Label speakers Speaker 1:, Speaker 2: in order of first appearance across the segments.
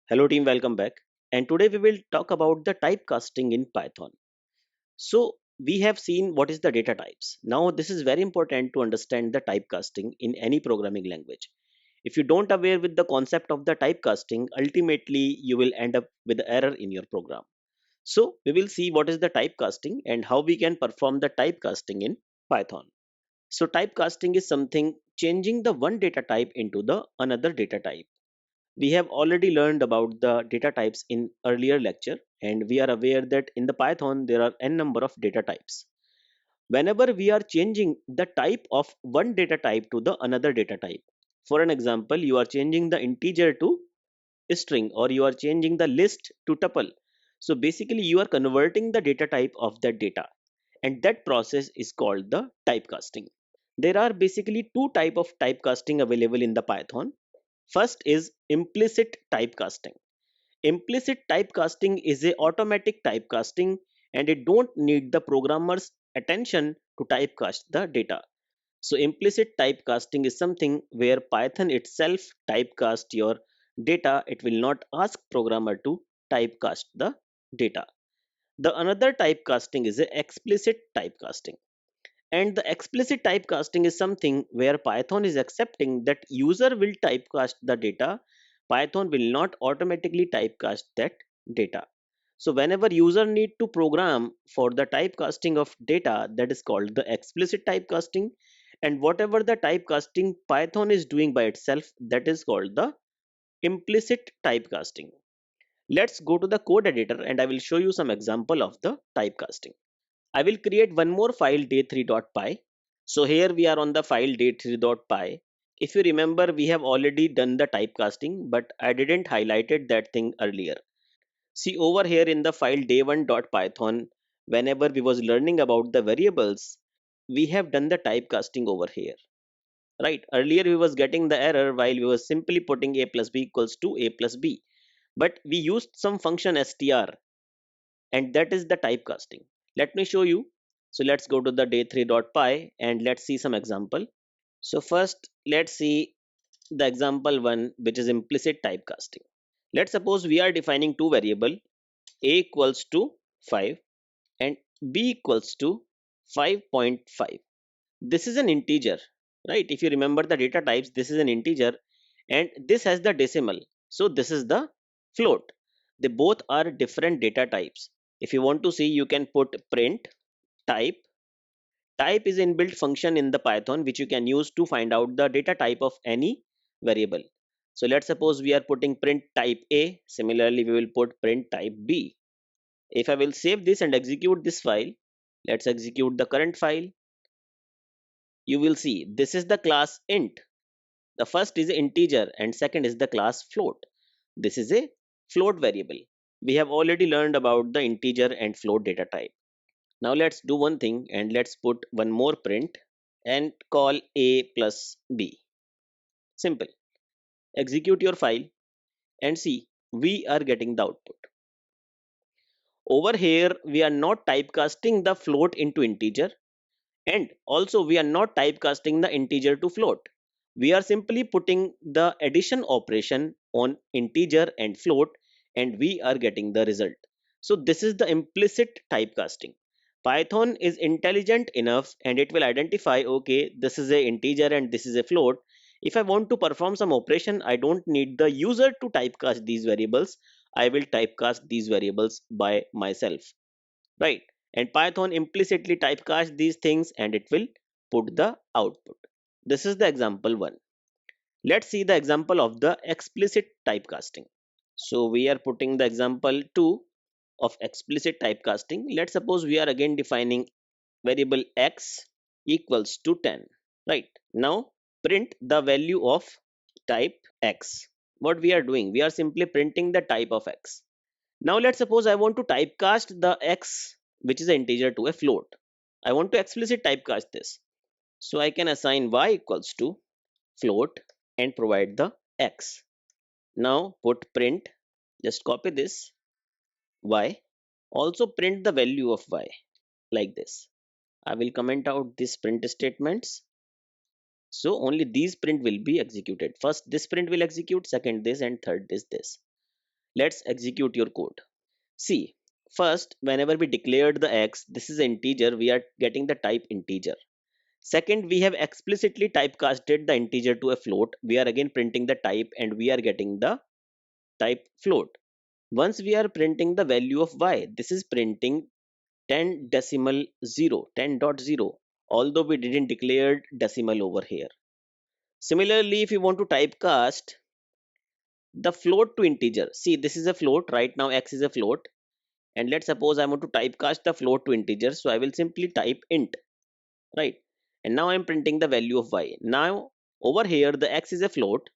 Speaker 1: Hello team, welcome back. And today we will talk about the typecasting in Python. So we have seen what is the data types. Now this is very important to understand the typecasting in any programming language. If you don't aware with the concept of the typecasting, ultimately you will end up with error in your program. So we will see what is the typecasting and how we can perform the typecasting in Python. So typecasting is something changing the one data type into the another data type. We have already learned about the data types in earlier lecture, and we are aware that in the Python there are n number of data types. Whenever we are changing the type of one data type to the another data type, for an example, you are changing the integer to string or you are changing the list to tuple. So basically you are converting the data type of that data, and that process is called the typecasting. There are basically two type of typecasting available in the Python. First is implicit typecasting. Implicit typecasting is a automatic typecasting and it don't need the programmer's attention to typecast the data. So implicit typecasting is something where Python itself typecast your data. It will not ask programmer to typecast the data. The another typecasting is a explicit typecasting. And the explicit typecasting is something where Python is accepting that user will typecast the data. Python will not automatically typecast that data. So whenever user need to program for the typecasting of data, that is called the explicit typecasting. And whatever the typecasting Python is doing by itself, that is called the implicit typecasting. Let's go to the code editor and I will show you some example of the typecasting. I will create one more file day3.py. So here we are on the file day3.py. If you remember, we have already done the typecasting, but I didn't highlighted that thing earlier. See over here in the file day1.python, whenever we was learning about the variables, we have done the typecasting over here. Right, earlier we was getting the error while we was simply putting a plus b equals to a plus b. But we used some function str, and that is the typecasting. Let me show you. So let's go to the day3.py and let's see some example. So first let's see the example one, which is implicit typecasting. Let's suppose we are defining two variable, a equals to 5 and b equals to 5.5. This is an integer, right? If you remember the data types, this is an integer and this has the decimal. So this is the float. They both are different data types. If you want to see, you can put print type. Type is inbuilt function in the Python which you can use to find out the data type of any variable. So let's suppose we are putting print type A. Similarly, we will put print type B. If I will save this and execute this file, let's execute the current file. You will see this is the class int. The first is integer and second is the class float. This is a float variable. We have already learned about the integer and float data type. Now let's do one thing and let's put one more print and call a plus b. Simple. Execute your file and see we are getting the output. Over here we are not typecasting the float into integer, and also we are not typecasting the integer to float. We are simply putting the addition operation on integer and float and we are getting the result. So this is the implicit typecasting. Python is intelligent enough and it will identify, okay, this is a integer and this is a float. If I want to perform some operation, I don't need the user to typecast these variables. I will typecast these variables by myself, right? And Python implicitly typecast these things and it will put the output. This is the example one. Let's see the example of the explicit typecasting. So we are putting the example 2 of explicit typecasting. Let's suppose we are again defining variable x equals to 10, right? Now print the value of type x. What we are doing, we are simply printing the type of x. Now let's suppose I want to typecast the x, which is an integer, to a float. I want to explicit typecast this. So I can assign y equals to float and provide the x. Now put print, just copy this y. Also print the value of y like this. I will comment out these print statements. So only these print will be executed. First this print will execute, second this, and third this. Let's execute your code. See, first, whenever we declared the x, this is integer, we are getting the type integer. Second, we have explicitly typecasted the integer to a float. We are again printing the type and we are getting the type float. Once we are printing the value of y, this is printing 10 decimal 0, 10.0, although we didn't declare decimal over here. Similarly, if you want to typecast the float to integer, see this is a float, right now x is a float, and let's suppose I want to typecast the float to integer, so I will simply type int, right? And now I'm printing the value of y. Now over here the x is a float,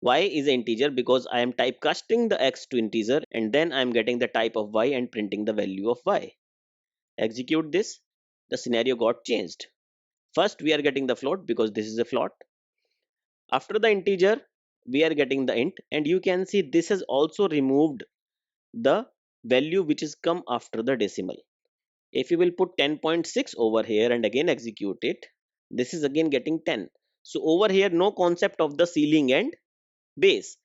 Speaker 1: y is an integer because I am typecasting the x to integer, and then I'm getting the type of y and printing the value of y. Execute this, the scenario got changed. First we are getting the float because this is a float. After the integer we are getting the int, and you can see this has also removed the value which is come after the decimal. If you will put 10.6 over here and again execute it, this is again getting 10. So over here no concept of the ceiling and base.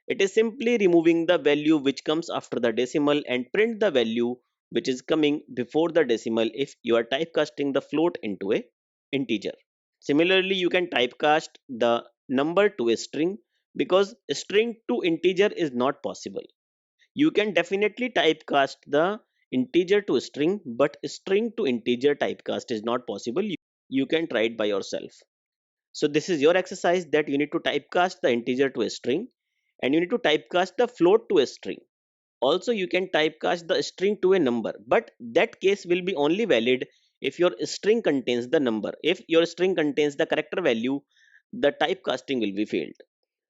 Speaker 1: It is simply removing the value which comes after the decimal and print the value which is coming before the decimal if you are typecasting the float into a integer. Similarly, you can typecast the number to a string because string to integer is not possible. You can definitely typecast the integer to string, but string to integer typecast is not possible. You can try it by yourself. So this is your exercise, that you need to typecast the integer to a string and you need to typecast the float to a string. Also, you can typecast the string to a number, but that case will be only valid if your string contains the number. If your string contains the character value, the typecasting will be failed.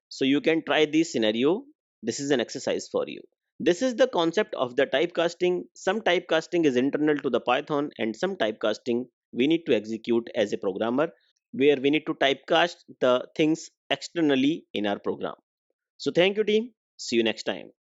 Speaker 1: So you can try this scenario. This is an exercise for you. This is the concept of the typecasting. Some typecasting is internal to the Python and some typecasting we need to execute as a programmer, where we need to typecast the things externally in our program. So thank you team. See you next time.